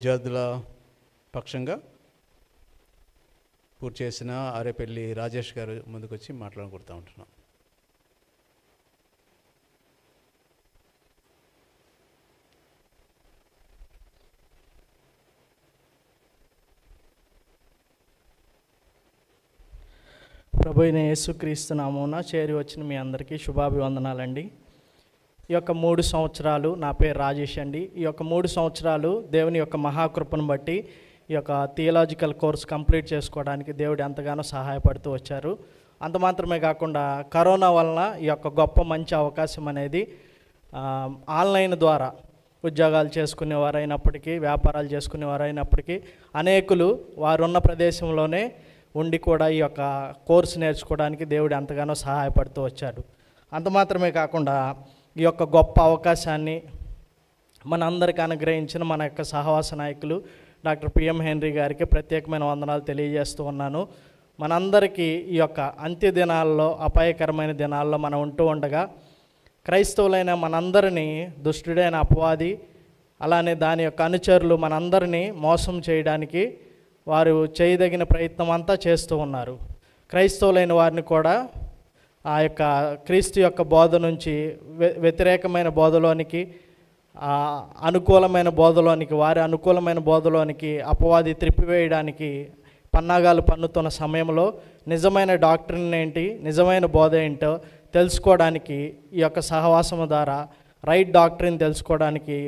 విద్యార్థుల పక్షంగా పూర్తి చేసిన ఆరేపల్లి రాజేష్ గారు ముందుకొచ్చి మాట్లాడుకుంటూ ఉంటున్నాం. ప్రభు అయిన యేసుక్రీస్తు నామమున చేరి వచ్చిన మీ అందరికీ శుభాభివందనాలండి. ఈ యొక్క 3 సంవత్సరాలు, నా పేరు రాజేష్ అండి. ఈ యొక్క 3 సంవత్సరాలు దేవుని యొక్క మహాకృపను బట్టి ఈ యొక్క థియలాజికల్ కోర్స్ కంప్లీట్ చేసుకోవడానికి దేవుడు ఎంతగానో సహాయపడుతూ వచ్చారు. అంత మాత్రమే కాకుండా కరోనా వలన ఈ యొక్క గొప్ప మంచి అవకాశం అనేది ఆన్లైన్ ద్వారా ఉద్యోగాలు చేసుకునేవారైనప్పటికీ, వ్యాపారాలు చేసుకునేవారైనప్పటికీ అనేకులు వారున్న ప్రదేశంలోనే ఉండి కూడా ఈ యొక్క కోర్సు నేర్చుకోవడానికి దేవుడు ఎంతగానో సహాయపడుతూ వచ్చాడు. అంత మాత్రమే కాకుండా ఈ యొక్క గొప్ప అవకాశాన్ని మనందరికీ అనుగ్రహించిన మన యొక్క సహవాస నాయకులు డాక్టర్ పిఎం హెన్రీ గారికి ప్రత్యేకమైన వందనాలు తెలియజేస్తూ ఉన్నాను. మనందరికీ ఈ యొక్క అంత్య దినాల్లో, అపాయకరమైన దినాల్లో మనం ఉంటూ ఉండగా క్రైస్తవులైన మనందరినీ దుష్టుడైన అపవాది, అలానే దాని యొక్క అనుచరులు మనందరినీ మోసం చేయడానికి వారు చేయదగిన ప్రయత్నం అంతా చేస్తూ ఉన్నారు. క్రైస్తవులైన వారిని కూడా ఆ యొక్క క్రీస్తు యొక్క బోధ నుంచి వ్యతిరేకమైన బోధలోనికి, అనుకూలమైన బోధలోనికి, వారి అనుకూలమైన బోధలోనికి అపవాది త్రిప్పివేయడానికి పన్నాగాలు పన్నుతున్న సమయంలో నిజమైన డాక్టరీన్ ఏంటి, నిజమైన బోధ ఏంటో తెలుసుకోవడానికి ఈ యొక్క సహవాసము ద్వారా రైట్ డాక్టరీన్ తెలుసుకోవడానికి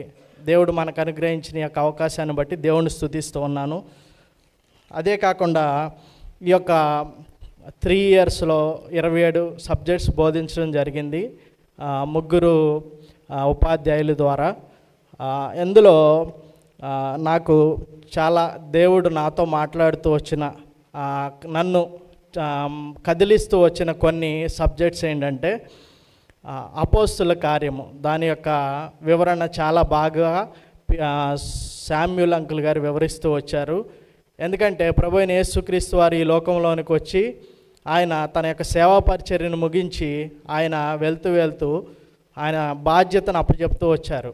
దేవుడు మనకు అనుగ్రహించిన ఈ యొక్క అవకాశాన్ని బట్టి దేవుని స్తుతిస్తూ ఉన్నాను. అదే కాకుండా ఈ యొక్క 3 ఇయర్స్లో 27 సబ్జెక్ట్స్ బోధించడం జరిగింది 3 ఉపాధ్యాయుల ద్వారా. ఇందులో నాకు చాలా దేవుడు నాతో మాట్లాడుతూ వచ్చిన, నన్ను కదిలిస్తూ వచ్చిన కొన్ని సబ్జెక్ట్స్ ఏంటంటే అపోస్తుల కార్యము, దాని యొక్క వివరణ చాలా బాగా శామ్యూల్ అంకుల్ గారు వివరిస్తూ వచ్చారు. ఎందుకంటే ప్రభు అయిన యేసుక్రీస్తు వారు ఈ లోకంలోనికి వచ్చి ఆయన తన యొక్క సేవా పరిచర్యను ముగించి ఆయన వెళ్తూ ఆయన బాధ్యతను అప్పచెప్తూ వచ్చారు.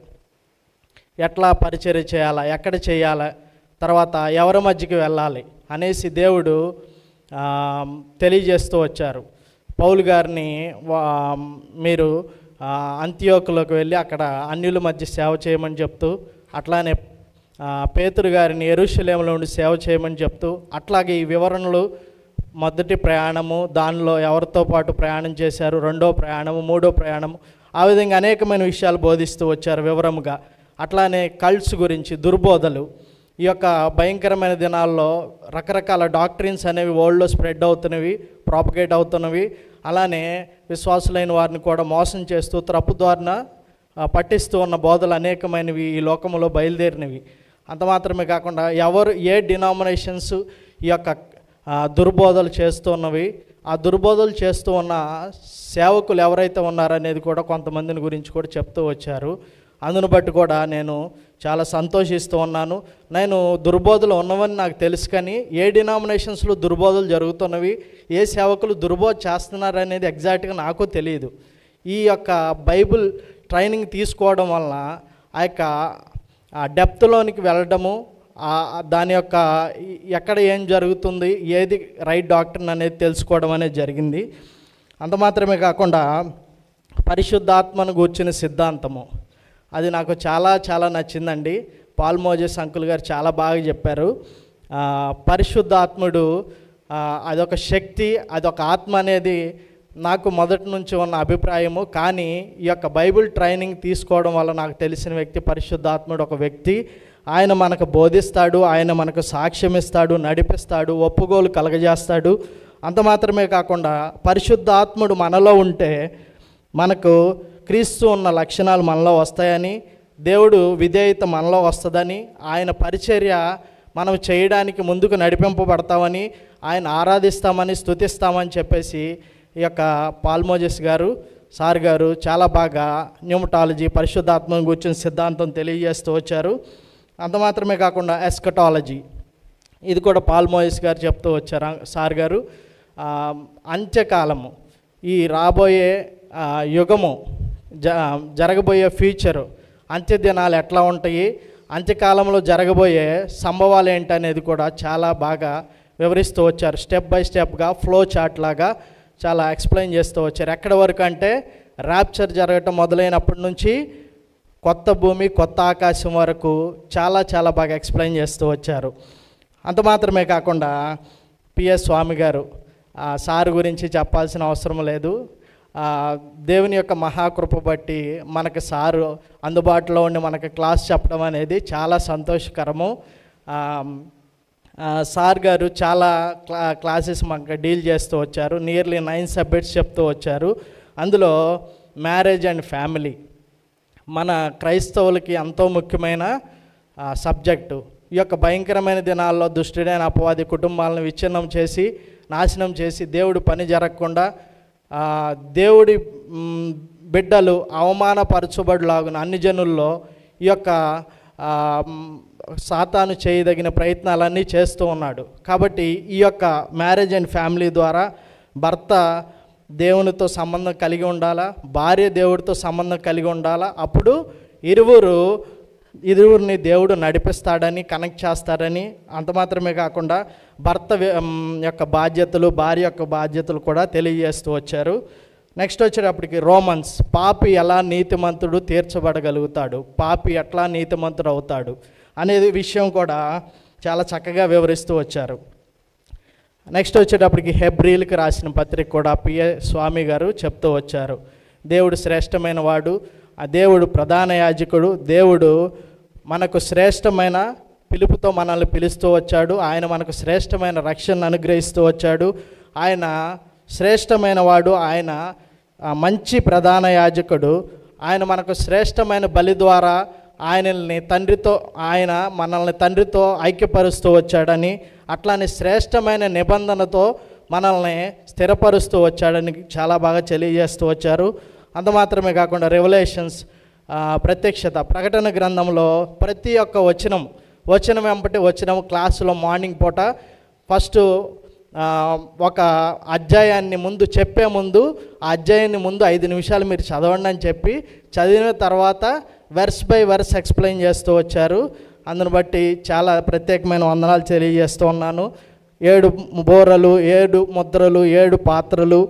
ఎట్లా పరిచర్య చేయాలా, ఎక్కడ చేయాలా, తర్వాత ఎవరి మధ్యకి వెళ్ళాలి అనేసి దేవుడు తెలియజేస్తూ వచ్చారు. పౌలు గారిని మీరు అంతియోకులోకి వెళ్ళి అక్కడ అన్యుల మధ్య సేవ చేయమని చెప్తూ, అట్లానే పేతురు గారిని యెరూషలేములో ఉండి సేవ చేయమని చెప్తూ, అట్లాగే ఈ వివరణలు మొదటి ప్రయాణము, దానిలో ఎవరితో పాటు ప్రయాణం చేశారు, రెండో ప్రయాణము, మూడో ప్రయాణము, ఆ విధంగా అనేకమైన విషయాలు బోధిస్తూ వచ్చారు వివరముగా. అట్లానే కల్ట్స్ గురించి, దుర్బోధలు, ఈ యొక్క భయంకరమైన దినాల్లో రకరకాల డాక్టరీన్స్ అనేవి వరల్డ్లో స్ప్రెడ్ అవుతున్నవి, ప్రాపగేట్ అవుతున్నవి. అలానే విశ్వాసులైన వారిని కూడా మోసం చేస్తూ త్రప్పు ద్వారా పట్టిస్తూ ఉన్న బోధలు అనేకమైనవి ఈ లోకంలో బయలుదేరినవి. అంత మాత్రమే కాకుండా ఏ డినామినేషన్స్ ఈ యొక్క దుర్బోధలు చేస్తున్నవి, ఆ దుర్బోధలు చేస్తూ ఉన్న సేవకులు ఎవరైతే ఉన్నారనేది కూడా కొంతమందిని గురించి కూడా చెప్తూ వచ్చారు. అందును బట్టి కూడా నేను చాలా సంతోషిస్తూ ఉన్నాను. నేను దుర్బోధలు ఉన్నవని నాకు తెలుసు, కానీ ఏ డినామినేషన్స్లో దుర్బోధలు జరుగుతున్నవి, ఏ సేవకులు దుర్బోధ చేస్తున్నారు అనేది ఎగ్జాక్ట్గా నాకు తెలియదు. ఈ యొక్క బైబిల్ ట్రైనింగ్ తీసుకోవడం వలన ఆ యొక్క డెప్త్లోనికి వెళ్ళడము, దాని యొక్క ఎక్కడ ఏం జరుగుతుంది, ఏది రైట్ డాక్టర్ని అనేది తెలుసుకోవడం అనేది జరిగింది. అంత మాత్రమే కాకుండా పరిశుద్ధాత్మను గూర్చిన సిద్ధాంతము, అది నాకు చాలా చాలా నచ్చిందండి. పాల్ మోజెస్ అంకుల్ గారు చాలా బాగా చెప్పారు. పరిశుద్ధాత్ముడు అదొక శక్తి, అదొక ఆత్మ అనేది నాకు మొదటి నుంచి ఉన్న అభిప్రాయము. కానీ ఈ యొక్క బైబిల్ ట్రైనింగ్ తీసుకోవడం వల్ల నాకు తెలిసిన వ్యక్తి పరిశుద్ధాత్ముడు ఒక వ్యక్తి. ఆయన మనకు బోధిస్తాడు, ఆయన మనకు సాక్ష్యం ఇస్తాడు, నడిపిస్తాడు, ఒప్పుకోలు కలగజేస్తాడు. అంత మాత్రమే కాకుండా పరిశుద్ధాత్ముడు మనలో ఉంటే మనకు క్రీస్తు ఉన్న లక్షణాలు మనలో వస్తాయని, దేవుడు విధేయత మనలో వస్తుందని, ఆయన పరిచర్య మనం చేయడానికి ముందుకు నడిపింపబడతామని, ఆయన ఆరాధిస్తామని, స్తుతిస్తామని చెప్పేసి ఈ యొక్క పాల్ మోజెస్ గారు, సార్ గారు చాలా బాగా న్యూమటాలజీ, పరిశుద్ధాత్మను కూర్చుని సిద్ధాంతం తెలియజేస్తూ వచ్చారు. అంత మాత్రమే కాకుండా ఎస్కటాలజీ, ఇది కూడా పాల్ మోజెస్ గారు చెప్తూ వచ్చారు సార్ గారు. అంత్యకాలము, ఈ రాబోయే యుగము, జరగబోయే ఫ్యూచరు, అంత్య దినాలు ఎట్లా ఉంటాయి, అంత్యకాలంలో జరగబోయే సంభవాలు ఏంటనేది కూడా చాలా బాగా వివరిస్తూ వచ్చారు. స్టెప్ బై స్టెప్గా ఫ్లో చార్ట్ లాగా చాలా ఎక్స్ప్లెయిన్ చేస్తూ వచ్చారు. ఎక్కడి వరకు అంటే ర్యాప్చర్ జరగటం మొదలైనప్పటి నుంచి కొత్త భూమి కొత్త ఆకాశం వరకు చాలా చాలా బాగా ఎక్స్ప్లెయిన్ చేస్తూ వచ్చారు. అంత మాత్రమే కాకుండా పిఎస్ స్వామి గారు సార్ గురించి చెప్పాల్సిన అవసరం లేదు. దేవుని యొక్క మహాకృప బట్టి మనకు సారు అందుబాటులో ఉండి మనకు క్లాస్ చెప్పడం అనేది చాలా సంతోషకరము. సార్ గారు చాలా క్లాసెస్ మనకు డీల్ చేస్తూ వచ్చారు. నియర్లీ 9 సబ్జెక్ట్స్ చెప్తూ వచ్చారు. అందులో మ్యారేజ్ అండ్ ఫ్యామిలీ మన క్రైస్తవులకి ఎంతో ముఖ్యమైన సబ్జెక్టు. ఈ యొక్క భయంకరమైన దినాల్లో దుష్టుడైన అపవాది కుటుంబాలను విచ్ఛిన్నం చేసి నాశనం చేసి దేవుడు పని జరగకుండా దేవుడి బిడ్డలు అవమానపరచబడులాగున అన్ని జనుల్లో ఈ యొక్క సాతాను చేయదగిన ప్రయత్నాలన్నీ చేస్తూ ఉన్నాడు. కాబట్టి ఈ యొక్క మ్యారేజ్ అండ్ ఫ్యామిలీ ద్వారా భర్త దేవునితో సంబంధం కలిగి ఉండాలా, భార్య దేవుడితో సంబంధం కలిగి ఉండాలా. అప్పుడు ఇరువురిని దేవుడు నడిపిస్తాడని, కనెక్ట్ చేస్తాడని. అంత మాత్రమే కాకుండా భర్త యొక్క బాధ్యతలు, భార్య యొక్క బాధ్యతలు కూడా తెలియజేస్తూ వచ్చారు. నెక్స్ట్ వచ్చేటప్పటికి రోమన్స్, పాపి ఎలా నీతిమంతుడు తీర్చబడగలుగుతాడు, పాపి ఎట్లా నీతిమంతుడు అవుతాడు అనేది విషయం కూడా చాలా చక్కగా వివరిస్తూ వచ్చారు. నెక్స్ట్ వచ్చేటప్పటికి హెబ్రీలకు రాసిన పత్రిక కూడా పిఏ స్వామి గారు చెప్తూ వచ్చారు. దేవుడు శ్రేష్టమైన వాడు, ఆ దేవుడు ప్రధాన యాజకుడు, దేవుడు మనకు శ్రేష్టమైన పిలుపుతో మనల్ని పిలుస్తూ వచ్చాడు. ఆయన మనకు శ్రేష్టమైన రక్షణను అనుగ్రహిస్తూ వచ్చాడు. ఆయన శ్రేష్టమైన వాడు, ఆయన మంచి ప్రధాన యాజకుడు. ఆయన మనకు శ్రేష్టమైన బలి ద్వారా ఆయన మనల్ని తండ్రితో ఐక్యపరుస్తూ వచ్చాడని, అట్లానే శ్రేష్టమైన నిబంధనతో మనల్ని స్థిరపరుస్తూ వచ్చాడని చాలా బాగా తెలియజేస్తూ వచ్చారు. అంత మాత్రమే కాకుండా రెవల్యూషన్స్, ప్రత్యక్షత, ప్రకటన గ్రంథంలో ప్రతి ఒక్క వచనం వెంబటి వచనం క్లాసులో మార్నింగ్ పూట ఫస్ట్ ఒక అధ్యాయాన్ని చెప్పే ముందు ఆ అధ్యాయాన్ని 5 నిమిషాలు మీరు చదవండి అని చెప్పి చదివిన తర్వాత వెర్స్ బై వెర్స్ ఎక్స్ప్లెయిన్ చేస్తూ వచ్చారు. అందును బట్టి చాలా ప్రత్యేకమైన వందనాలు తెలియజేస్తూ ఉన్నాను. 7 బోరలు, 7 ముద్రలు, 7 పాత్రలు,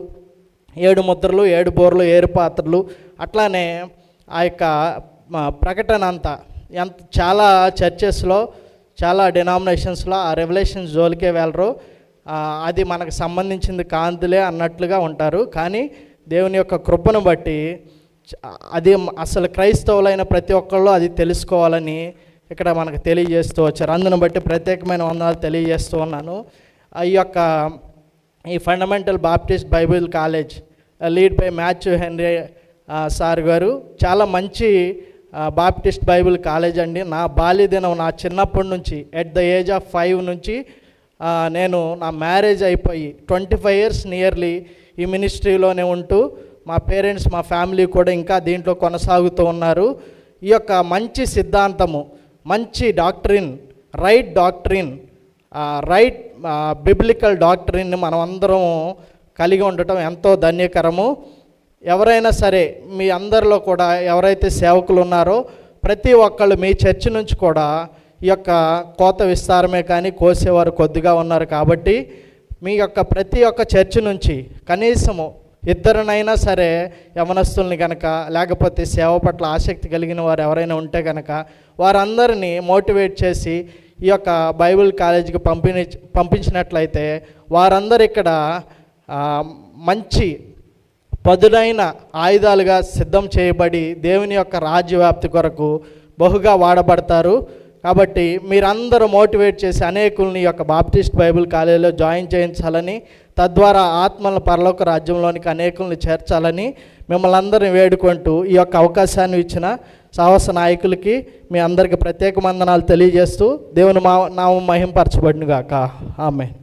7 ముద్రలు, 7 బోర్లు, 7 పాత్రలు, అట్లానే ఆ యొక్క ప్రకటన అంతా చాలా చర్చెస్లో, చాలా డినామినేషన్స్లో ఆ రెవల్యూషన్స్ జోలికే వెళ్ళరు. అది మనకు సంబంధించింది కాంతులే అన్నట్లుగా ఉంటారు. కానీ దేవుని యొక్క కృపను బట్టి అది అసలు క్రైస్తవులైన ప్రతి ఒక్కళ్ళు అది తెలుసుకోవాలని ఇక్కడ మనకు తెలియజేస్తూ వచ్చారు. అందును బట్టి ప్రత్యేకమైన వందనాలు తెలియజేస్తూ ఉన్నాను. ఈ fundamental Baptist Bible college lead by Matthew henry sir గారు చాలా మంచి బాప్టిస్ట్ బైబిల్ కాలేజ్ అండి. నా బాల్యదినం, నా చిన్నప్పటి నుంచి ఎట్ ద ఏజ్ ఆఫ్ 5 నుంచి నేను నా మ్యారేజ్ అయిపోయి 25 ఇయర్స్ నియర్లీ ఈ మినిస్ట్రీలోనే ఉంటూ మా పేరెంట్స్, మా ఫ్యామిలీ కూడా ఇంకా దీంట్లో కొనసాగుతూ ఉన్నారు. ఈ యొక్క మంచి సిద్ధాంతము, మంచి డాక్ట్రిన్, రైట్ బిబ్లికల్ డాక్ట్రిన్ని మనం అందరం కలిగి ఉండటం ఎంతో ధన్యకరము. ఎవరైనా సరే మీ అందరిలో కూడా ఎవరైతే సేవకులు ఉన్నారో ప్రతి ఒక్కళ్ళు మీ చర్చి నుంచి కూడా ఈ యొక్క కోత విస్తారమే కానీ కోసేవారు కొద్దిగా ఉన్నారు. కాబట్టి మీ యొక్క ప్రతి ఒక్క చర్చి నుంచి కనీసము 2 సరే యవనస్తుల్ని కనుక, లేకపోతే సేవ పట్ల ఆసక్తి కలిగిన వారు ఎవరైనా ఉంటే కనుక వారందరినీ మోటివేట్ చేసి ఈ యొక్క బైబిల్ కాలేజీకి పంపించినట్లయితే వారందరూ ఇక్కడ మంచి పదునైన ఆయుధాలుగా సిద్ధం చేయబడి దేవుని యొక్క రాజ్యవ్యాప్తి కొరకు బహుగా వాడబడతారు. కాబట్టి మీరందరూ మోటివేట్ చేసి అనేకుల్ని ఈ యొక్క బాప్టిస్ట్ బైబిల్ కాలేజీలో జాయిన్ చేయించాలని, తద్వారా ఆత్మల పరలోక రాజ్యంలోనికి అనేకుల్ని చేర్చాలని మిమ్మల్ని అందరిని వేడుకుంటూ ఈ యొక్క అవకాశాన్ని ఇచ్చిన సాహస నాయకులకి మీ అందరికీ ప్రత్యేక వందనాలు తెలియజేస్తూ దేవుని నామం మహింపరచబడును గాక. ఆమేన్.